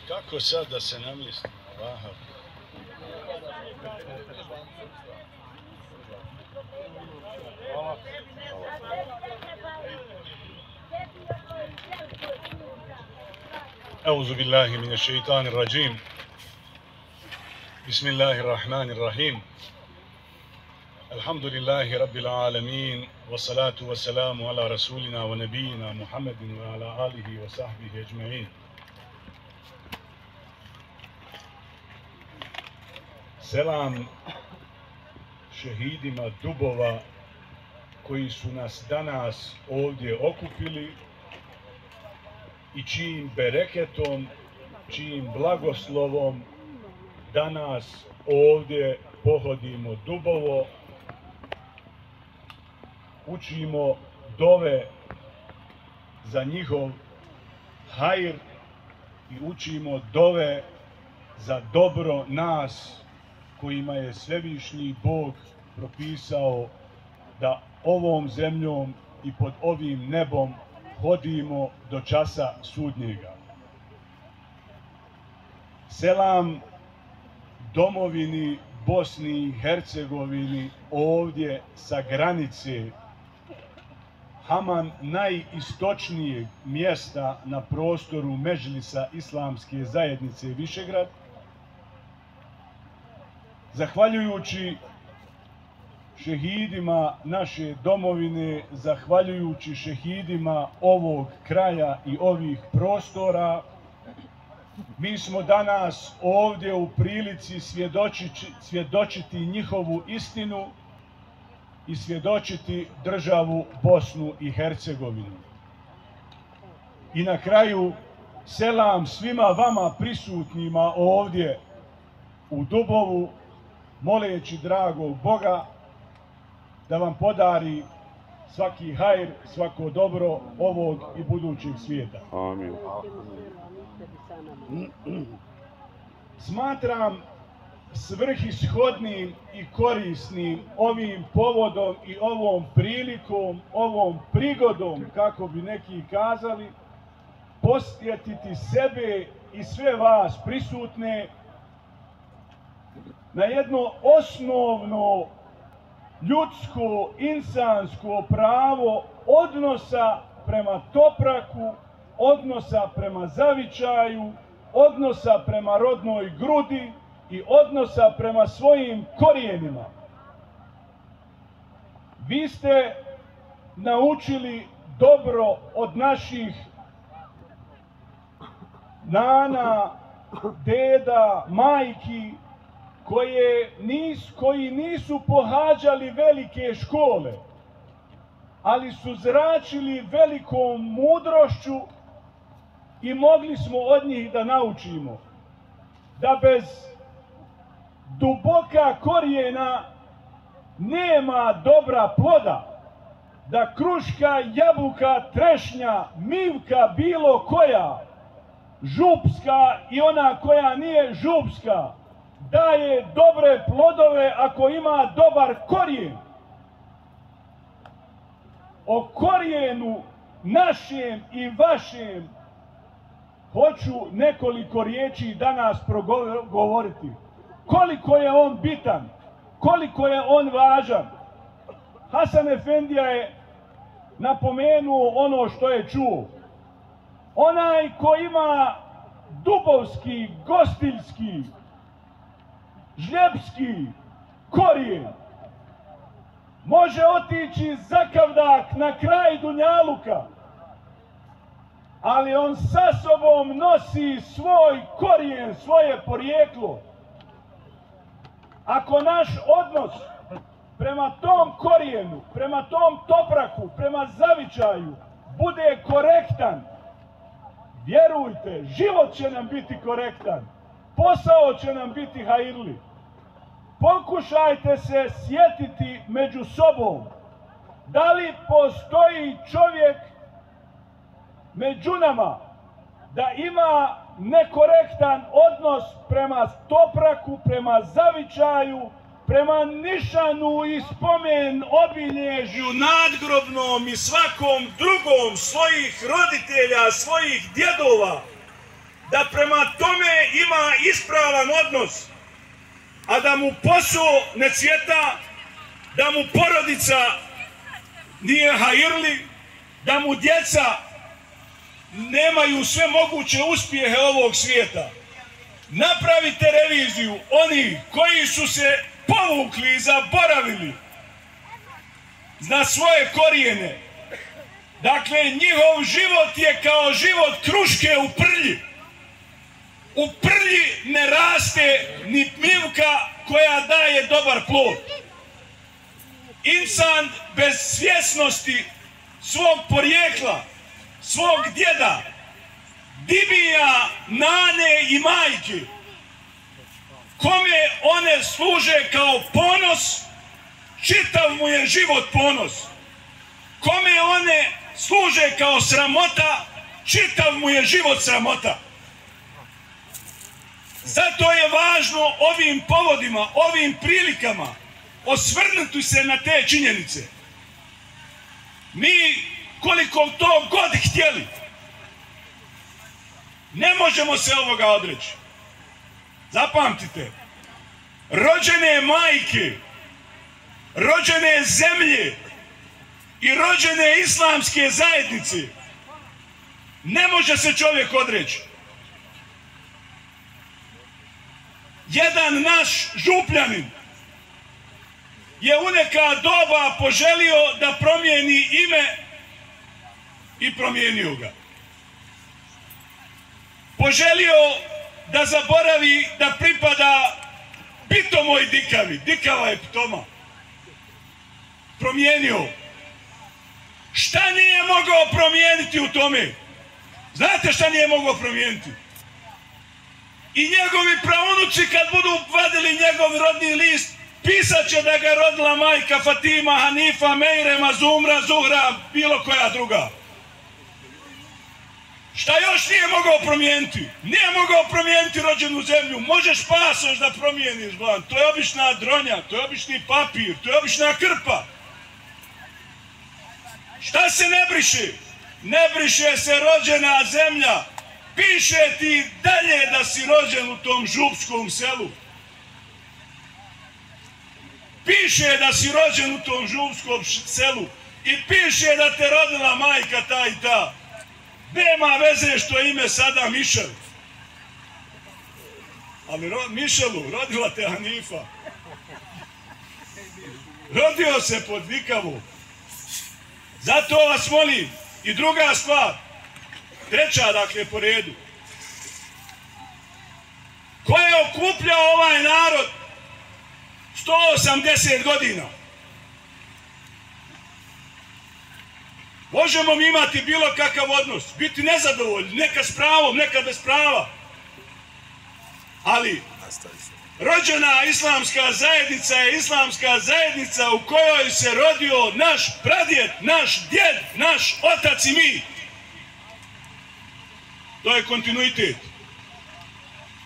Kako sad da se namjestim? Aha. أعوذ بالله من الشيطان الرجيم. بسم الله الرحمن الرحيم. الحمد لله رب العالمين والصلاة والسلام على رسولنا ونبينا محمد وعلى آله وصحبه أجمعين. Selam šehidima Dubova koji su nas danas ovdje okupili i čijim bereketom, čijim blagoslovom danas ovdje pohodimo Dubovo, učimo dove za njihov hajr i učimo dove za dobro nas kojima je Svevišnji Bog propisao da ovom zemljom i pod ovim nebom hodimo do časa sudnjega. Selam domovini Bosni i Hercegovini ovdje sa granice, haman najistočnijeg mjesta na prostoru Medžlisa Islamske zajednice Višegrad. Zahvaljujući šehidima naše domovine, zahvaljujući šehidima ovog kraja i ovih prostora, mi smo danas ovdje u prilici svjedočiti njihovu istinu i svjedočiti državu Bosnu i Hercegovinu. I na kraju, selam svima vama prisutnima ovdje u Dubovu, moleći dragog Boga da vam podari svaki hajr, svako dobro ovog i budućeg svijeta. Amin. Smatram svrsishodnim i korisnim ovim povodom i ovom prilikom, ovom prigodom, kako bi neki kazali, posjetiti sebe i sve vas prisutne na jedno osnovno ljudsko, insansko pravo odnosa prema topraku, odnosa prema zavičaju, odnosa prema rodnoj grudi i odnosa prema svojim korijenima. Vi ste naučili dobro od naših nana, deda, majki, koji nisu pohađali velike škole, ali su zračili velikom mudrošću i mogli smo od njih da naučimo da bez duboka korijena nema dobra ploda, da kruška, jabuka, trešnja, mivka bilo koja, župska i ona koja nije župska, daje dobre plodove ako ima dobar korijen. O korijenu našem i vašem hoću nekoliko riječi danas progovoriti. Koliko je on bitan, koliko je on važan. Hasan Efendija je napomenuo ono što je čuo. Onaj ko ima dubovski, gostiljski, žljepski korijen može otići zakavdak na kraj dunjaluka, ali on sa sobom nosi svoj korijen, svoje porijeklo. Ako naš odnos prema tom korijenu, prema tom topraku, prema zavičaju bude korektan, vjerujte, život će nam biti korektan, posao će nam biti hajirli. Pokušajte se sjetiti među sobom, da li postoji čovjek među nama da ima nekorektan odnos prema topraku, prema zavičaju, prema nišanu i spomen obilježju nadgrobnom i svakom drugom svojih roditelja, svojih djedova. da prema tome ima ispravan odnos, a da mu posao ne cvjeta, da mu porodica nije hajirli, da mu djeca nemaju sve moguće uspjehe ovog svijeta. Napravite reviziju onih koji su se povukli i zaboravili na svoje korijene. Dakle, njihov život je kao život kruške u prlji. U prlji ne raste ni mivka koja daje dobar plod. Insan bez svjesnosti svog porijekla, svog djeda, dibija, nane i majke, kome one služe kao ponos, čitav mu je život ponos. Kome one služe kao sramota, čitav mu je život sramota. Zato je važno ovim povodima, ovim prilikama osvrnuti se na te činjenice. Mi, koliko to god htjeli, ne možemo se ovoga odreći. Zapamtite, rođene majke, rođene zemlje i rođene islamske zajednice ne može se čovjek odreći. Jedan naš župljanin je u neka doba poželio da promijeni ime i promijenio ga. Poželio da zaboravi da pripada pitomoj dikavi. Dikava je pitoma. Promijenio. Šta nije mogao promijeniti u tome? Znate šta nije mogao promijeniti? I njegovi praunuci kad budu vadili njegov rodni list, pisat će da ga je rodila majka Fatima, Hanifa, Mejrema, Zumra, Zuhra, bilo koja druga. Šta još nije mogao promijeniti? Nije mogao promijeniti rođenu zemlju. Možeš pasoš da promijeniš, gledam. To je obična dronja, to je obični papir, to je obična krpa. Šta se ne briše? Ne briše se rođena zemlja. Piše ti dalje da si rođen u tom župskom selu. Piše da si rođen u tom župskom selu. I piše da te rodila majka ta i ta. Nema veze što je ime sada Mišel. Ali Mišelu, rodila te Hanifa. Rodio se pod Vikavu. Zato vas molim. I druga stvar, treća dakle po redu. Ko je okupljao ovaj narod 180 godina? Možemo mi imati bilo kakav odnos, biti nezadovoljni, neka s pravom, neka bez prava. Ali rođena islamska zajednica je islamska zajednica u kojoj se rodio naš pradjed, naš djed, naš otac i mi. To je kontinuitet.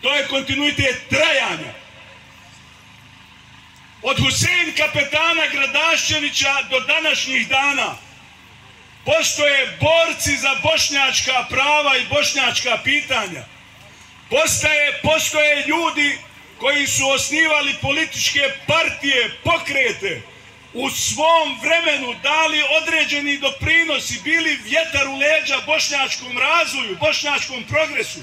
To je kontinuitet trajanja. Od Husein kapetana Gradaščevića do današnjih dana postoje borci za bošnjačka prava i bošnjačka pitanja. Postoje ljudi koji su osnivali političke partije, pokrete, u svom vremenu dali određeni doprinosi, bili vjetar u leđa bošnjačkom razvoju, bošnjačkom progresu.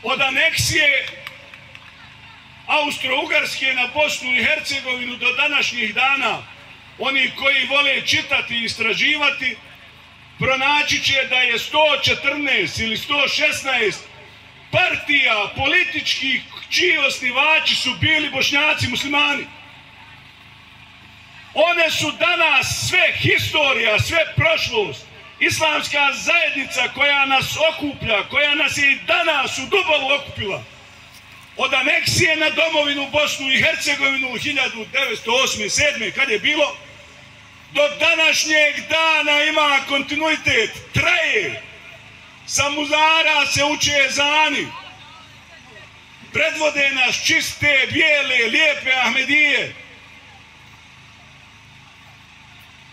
Od aneksije Austro-Ugarske na Bosnu i Hercegovinu do današnjih dana, oni koji vole čitati i istraživati, pronaći će da je 114 ili 116 partija političkih čiji osnivači su bili Bošnjaci muslimani. One su danas sve historija, sve prošlost. Islamska zajednica koja nas okuplja, koja nas je i danas u Dubavu okupila, od aneksije na domovinu Bosnu i Hercegovinu 1908-1907, kad je bilo, do današnjeg dana ima kontinuitet, traje. Sa muzara se uče ezani. Predvode nas čiste, bijele, lijepe Ahmedije.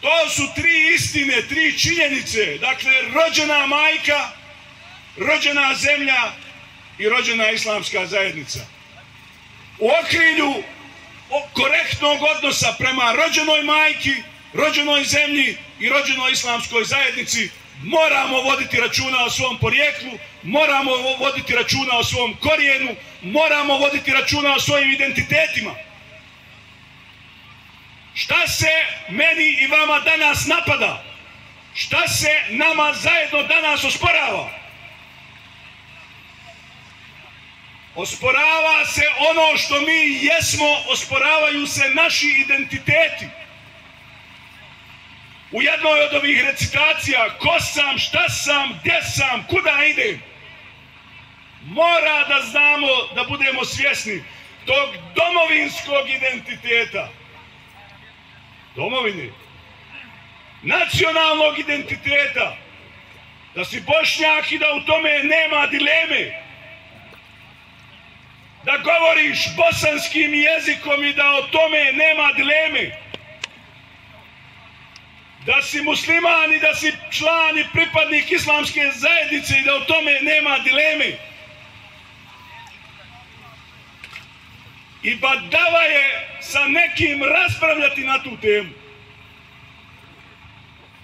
To su tri istine, tri činjenice. Dakle, rođena majka, rođena zemlja i rođena islamska zajednica. U okrilju korektnog odnosa prema rođenoj majki, rođenoj zemlji i rođenoj islamskoj zajednici moramo voditi računa o svom porijeklu, moramo voditi računa o svom korijenu, moramo voditi računa o svojim identitetima. Šta se meni i vama danas napada? Šta se nama zajedno danas osporava? Osporava se ono što mi jesmo, osporavaju se naši identiteti. U jednoj od ovih recitacija, ko sam, šta sam, gdje sam, kuda idem, mora da znamo, da budemo svjesni tog domovinskog identiteta, domovine, nacionalnog identiteta, da si Bošnjak i da u tome nema dileme, da govoriš bosanskim jezikom i da o tome nema dileme, da si musliman i da si član i pripadnik islamske zajednice i da o tome nema dileme. I badava je sa nekim raspravljati na tu temu.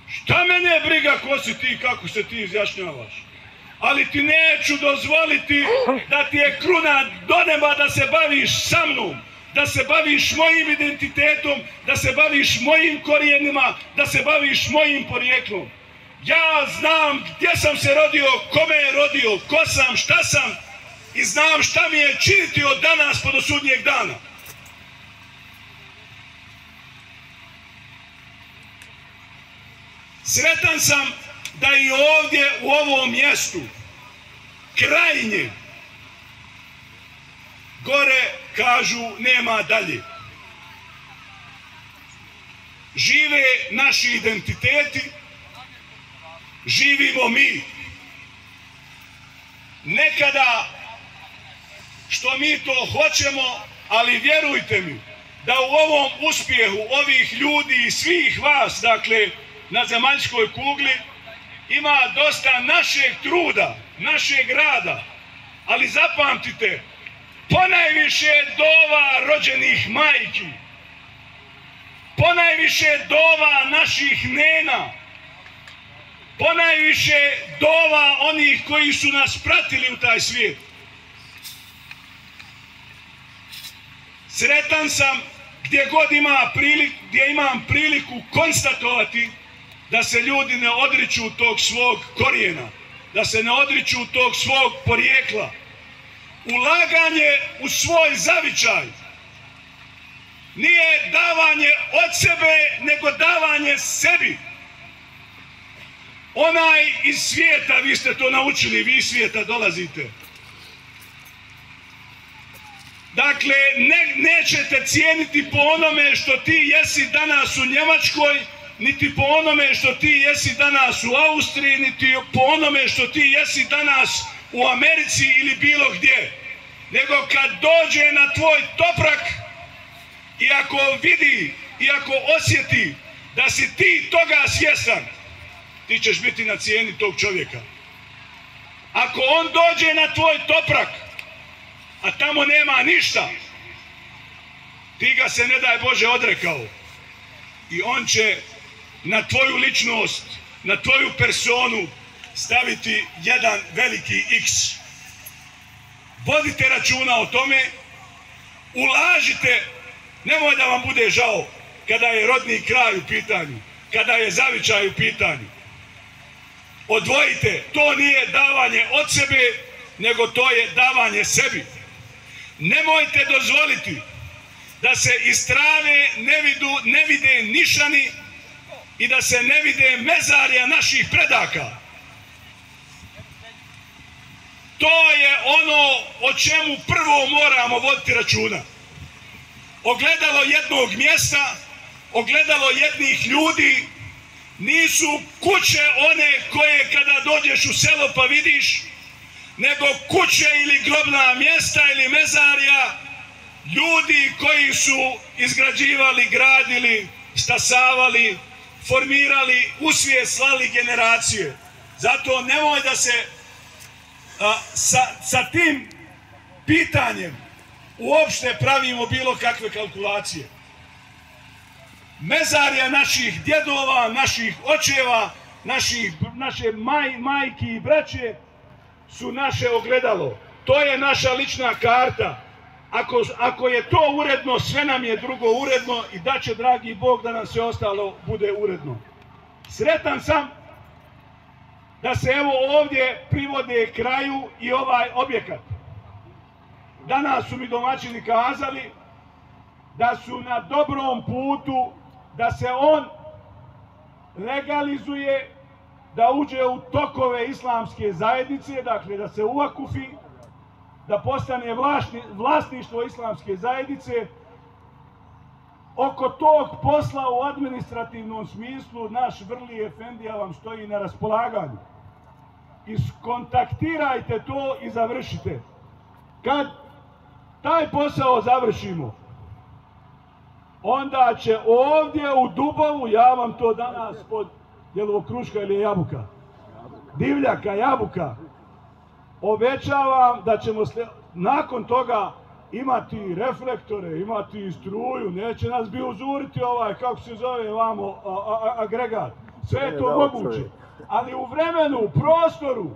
Šta mene briga ko si ti, kako se ti izjašnjavaš? Ali ti neću dozvoliti da ti je kruna do neba da se baviš sa mnom, da se baviš mojim identitetom, da se baviš mojim korijenima, da se baviš mojim porijeklom. Ja znam gdje sam se rodio, kome je rodio, ko sam, šta sam i znam šta mi je činiti od danas pa do sudnjeg dana. Sretan sam da i ovdje u ovom mjestu krajnje gore kažu nema dalje. Žive naši identiteti, živimo mi. Nekada što mi to hoćemo, ali vjerujte mi da u ovom uspjehu ovih ljudi i svih vas, dakle, na zemaljskoj kugli, ima dosta našeg truda, našeg rada, ali zapamtite, ponajviše dova rođenih majki, ponajviše dova naših nena, ponajviše dova onih koji su nas pratili u taj svijet. Sretan sam gdje god gdje imam priliku konstatovati da se ljudi ne odriču tog svog korijena, da se ne odriču tog svog porijekla. Ulaganje u svoj zavičaj nije davanje od sebe, nego davanje sebi. Onaj iz svijeta, vi ste to naučili, vi iz svijeta dolazite. Dakle, nećete cijeniti po onome što ti jesi danas u Njemačkoj, niti po onome što ti jesi danas u Austriji, niti po onome što ti jesi danas u Americi ili bilo gdje. Nego kad dođe na tvoj toprak i ako vidi i ako osjeti da si ti toga svjestan, ti ćeš biti na cijeni tog čovjeka. Ako on dođe na tvoj toprak, a tamo nema ništa, ti ga se ne daj Bože odrekao i on će na tvoju ličnost, na tvoju personu staviti jedan veliki X. Vodite računa o tome, ulažite, nemoj da vam bude žao kada je rodni kraj u pitanju, kada je zavičaj u pitanju. Odvojite, to nije davanje od sebe, nego to je davanje sebi. Nemojte dozvoliti da se iz trave ne vide nišani i da se ne vide mezarja naših predaka. To je ono o čemu prvo moramo voditi računa. Ogledalo jednog mjesta, ogledalo jednih ljudi nisu kuće one koje kada dođeš u selo pa vidiš, nego kuće ili grobna mjesta ili mezarja ljudi koji su izgrađivali, gradili, stasavali, formirali, u svijet slali generacije. Zato nemoj da se sa tim pitanjem uopšte pravimo bilo kakve kalkulacije. Mezarija naših djedova, naših očeva, naše majki i braće su naše ogledalo. To je naša lična karta. Ako je to uredno, sve nam je drugo uredno i da će dragi Bog da nam sve ostalo bude uredno. Sretan sam da se evo ovdje privode kraju i ovaj objekat. Danas su mi domaćini kazali da su na dobrom putu da se on legalizuje, da uđe u tokove islamske zajednice, dakle da se uvakufi, da postane vlasništvo islamske zajednice. Oko tog posla u administrativnom smislu naš Vrli Efendija vam stoji na raspolaganju. Iskontaktirajte to i završite. Kad taj posao završimo, onda će ovdje u Dubovu, ja vam to danas pod Jelovokruška ili Jabuka, Divljaka, Jabuka, obećavam da ćemo nakon toga imati reflektore, imati struju, neće nas bi uzuriti kako se zove vamo, agregat. Sve je to moguće. Ali u vremenu, u prostoru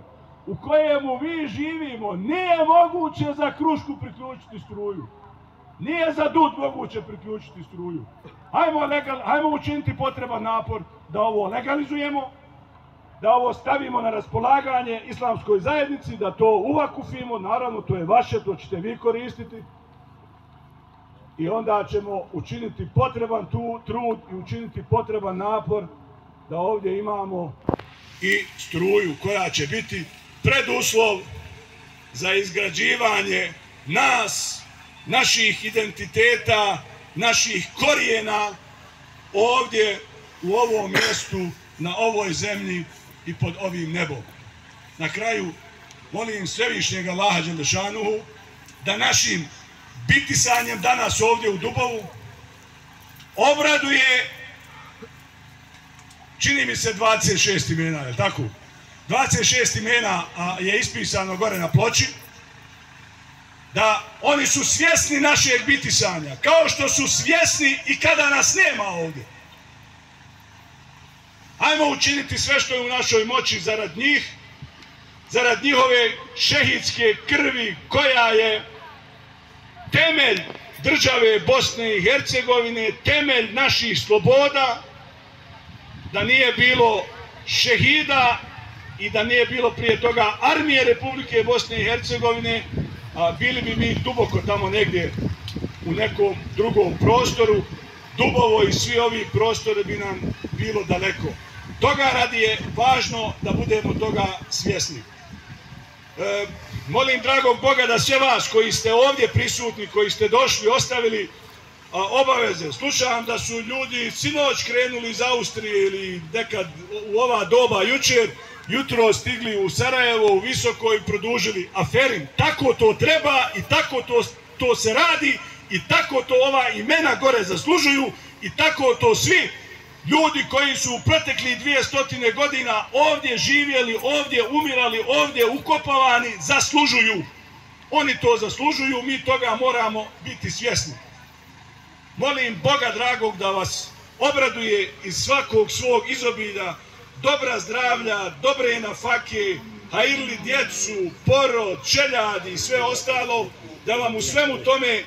u kojemu vi živimo, nije moguće za Krušku priključiti struju. Nije za Dud moguće priključiti struju. Hajmo učiniti potreban napor da ovo legalizujemo, da ovo stavimo na raspolaganje islamskoj zajednici, da to uvakufimo, naravno to je vaše, to ćete vi koristiti. I onda ćemo učiniti potreban trud i učiniti potreban napor da ovdje imamo i struju koja će biti preduslov za izgrađivanje nas, naših identiteta, naših korijena ovdje u ovom mjestu, na ovoj zemlji i pod ovim nebom. Na kraju molim Svevišnjega Allaha Đelešanuhu da našim bitisanjem danas ovdje u Dubovu obraduje, čini mi se 26 imena, je li tako? 26 imena je ispisano gore na ploči, da oni su svjesni našeg bitisanja, kao što su svjesni i kada nas nema ovdje. Ajmo učiniti sve što je u našoj moći zarad njih, zarad njihove šehidske krvi koja je temelj države Bosne i Hercegovine, temelj naših sloboda. Da nije bilo šehida i da nije bilo prije toga armije Republike Bosne i Hercegovine, bili bi mi duboko tamo negdje u nekom drugom prostoru. Dubovo i svi ovi prostori bi nam bilo daleko. Toga radi je važno da budemo toga svjesni. Molim dragog Boga da sve vas koji ste ovdje prisutni, koji ste došli, ostavili obaveze. Slušam da su ljudi sinoć krenuli iz Austrije ili nekad u ova doba jutro stigli u Sarajevo, u Visoko i produžili aferin. Tako to treba i tako to se radi i tako to ova imena gore zaslužuju i tako to svi ljudi koji su u proteklih 200 godina ovdje živjeli, ovdje umirali, ovdje ukopavani, zaslužuju. Oni to zaslužuju, mi toga moramo biti svjesni. Molim Boga dragog da vas obraduje iz svakog svog izobilja, dobra zdravlja, dobre nafake, hajirli djecu, porod, čeljadi i sve ostalo, da vam u svemu tome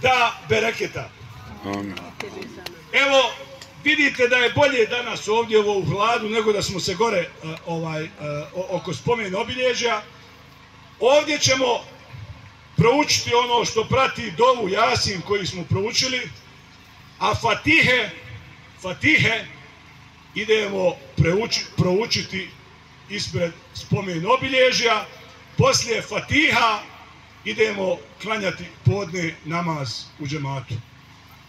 da bereketa. Evo, vidite da je bolje danas ovdje u hladu nego da smo se gore oko spomen obilježja. Ovdje ćemo proučiti ono što prati dovu Jasin koji smo proučili, a Fatihe idemo proučiti ispred spomen obilježja. Poslije Fatiha idemo klanjati podne namaz u džematu.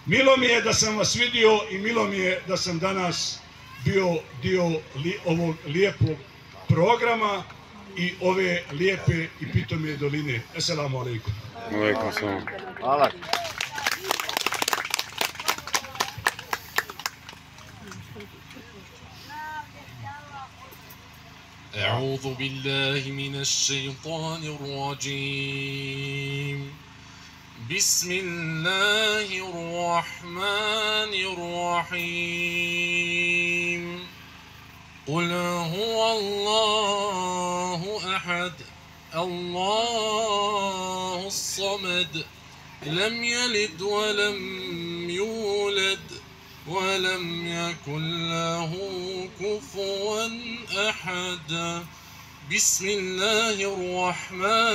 Milo mi je da sam vas vidio i milo mi je da sam danas bio dio ovog lijepog programa i ove lijepe i pitome doline. Assalamu alaikum. Alaikum salam. Hvala. أعوذ بالله من الشيطان الرجيم. بسم الله الرحمن الرحيم. قل هو الله أحد الله الصمد لم يلد ولم يولد ولم يكن له كفوا أحد. بسم الله الرحمن